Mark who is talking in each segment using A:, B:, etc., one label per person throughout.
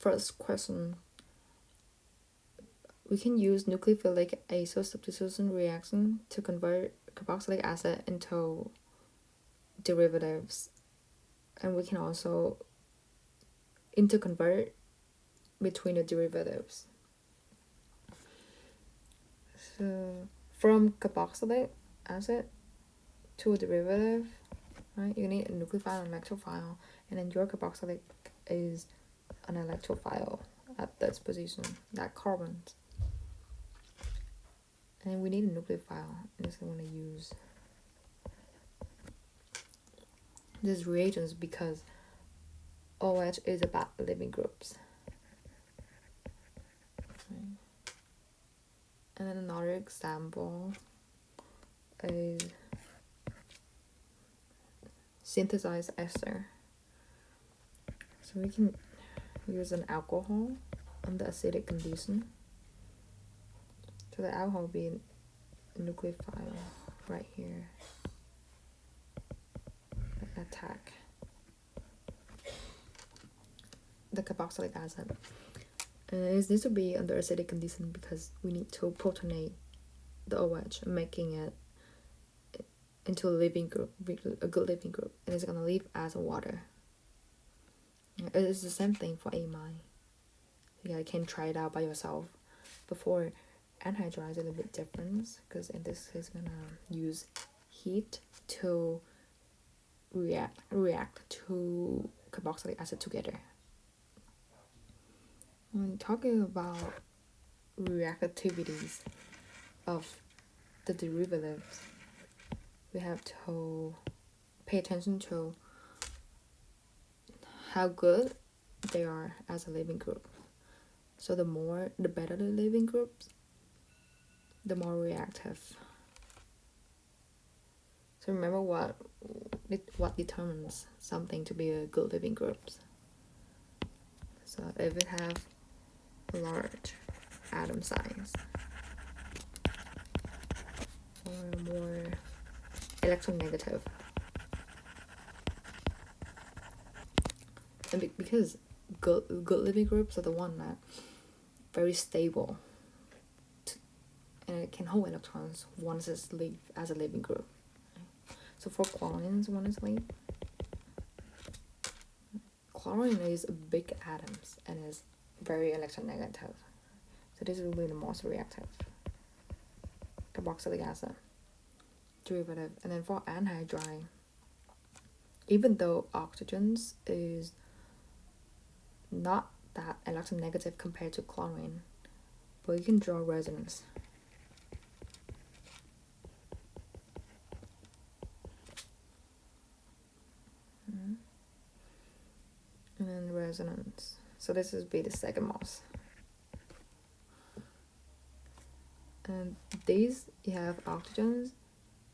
A: first question, we can use nucleophilic acyl substitution reaction to convert carboxylic acid into derivatives, and we can also interconvert between the derivatives. So from carboxylic acid to a derivative, right, you need a nucleophile and electrophile, and then your carboxylic is an electrophile at this position, that carbon. And we need a nucleophile, and this I'm going to use these reagents because OH is about living groups. Okay. And then another example is synthesized ester. So we can use an alcohol under acidic condition. So the alcohol will be a nucleophile right here. Attack the carboxylic acid. And it needs to be under acidic condition because we need to protonate the OH, making it into a living group, a good living group, and it's gonna leave as water. It is the same thing for amine. Yeah, you can try it out by yourself. Before anhydride is a little bit different because in this case, gonna use heat to react to carboxylic acid together. When talking about reactivities of the derivatives, we have to pay attention to how good they are as a living group. So the better the living groups, the more reactive. So remember what determines something to be a good living group. So if it have large atom size or more electronegative, and because good living groups are the one that very stable and it can hold electrons once it's leave as a living group. So for chlorines, when it's leave, chlorine is big atoms and is very electronegative. So this will be the most reactive. Carboxylic acid derivative. And then for anhydride, even though oxygens is not that electronegative compared to chlorine, but you can draw resonance. And then resonance. So this is be the second most. And these you have oxygens,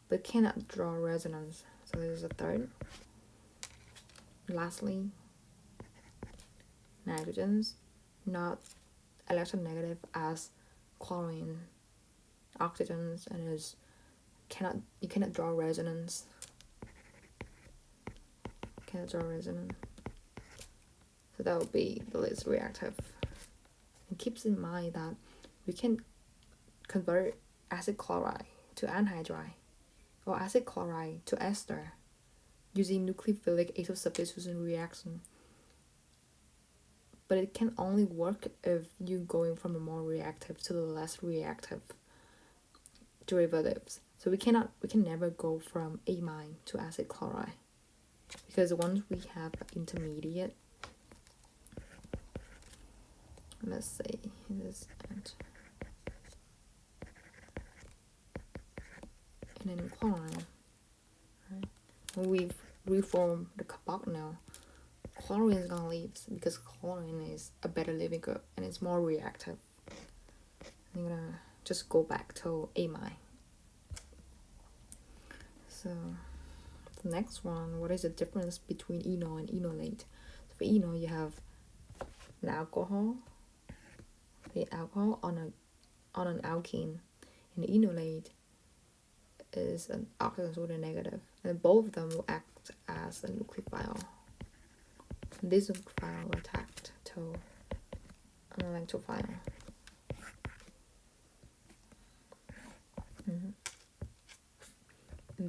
A: but cannot draw resonance. So this is a third. Lastly, nitrogens, not electronegative as chlorine, oxygens, and you cannot draw resonance. Cannot draw resonance. So that would be the least reactive. And keeps in mind that we can convert acid chloride to anhydride or acid chloride to ester using nucleophilic acyl substitution reaction. But it can only work if you're going from the more reactive to the less reactive derivatives. So we can never go from amine to acid chloride, because once we have intermediate, let's say this and then chlorine, right? When we reform the carbonyl, chlorine is gonna leave because chlorine is a better living group and it's more reactive. I'm gonna just go back to amine. So the next one, what is the difference between Eno and Enolate? So for Eno, you have an alcohol, the alcohol on an alkene, and enolate is an oxygen with a negative, and both of them will act as a nucleophile. And this nucleophile will attack to electrophile.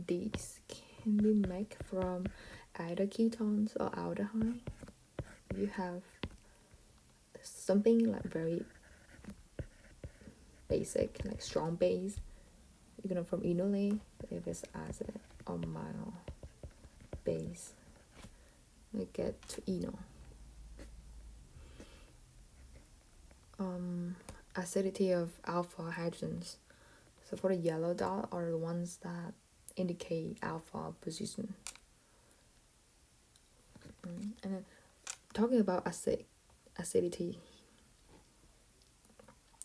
A: These can be made from either ketones or aldehyde. If you have something like very basic, like strong base, you're gonna from enolate. If it's acid or mild base, we get to eno. Acidity of alpha hydrogens. So for the yellow dot are the ones that indicate alpha position. And then talking about acidity,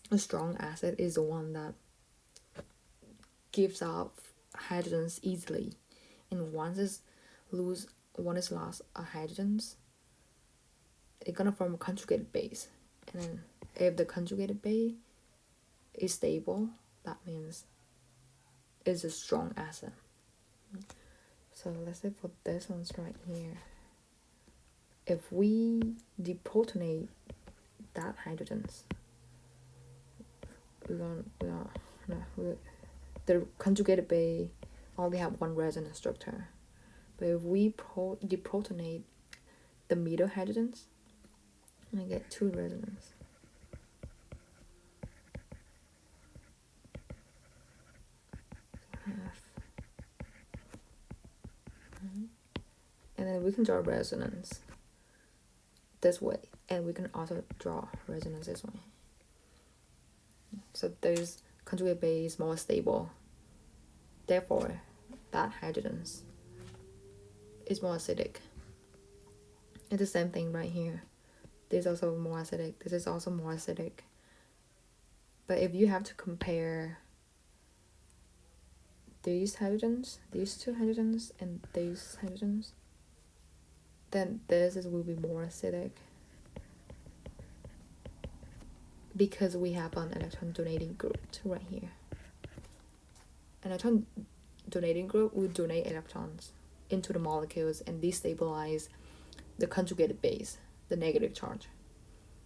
A: a strong acid is the one that gives off hydrogens easily, and once is lost hydrogens, it's gonna form a conjugated base. And then if the conjugated base is stable, that means it's a strong acid. So let's say for this one's right here, if we deprotonate that hydrogens, the conjugated base only have one resonance structure. But if we deprotonate the middle hydrogens, I get two resonance. And then we can draw resonance this way, and we can also draw resonance this way. So there's conjugate base more stable, therefore that hydrogens is more acidic. It's the same thing right here. This is also more acidic, this is also more acidic. But if you have to compare these hydrogens, these two hydrogens, and these hydrogens, then will be more acidic, because we have an electron donating group right here. An electron donating group will donate electrons into the molecules and destabilize the conjugated base, the negative charge.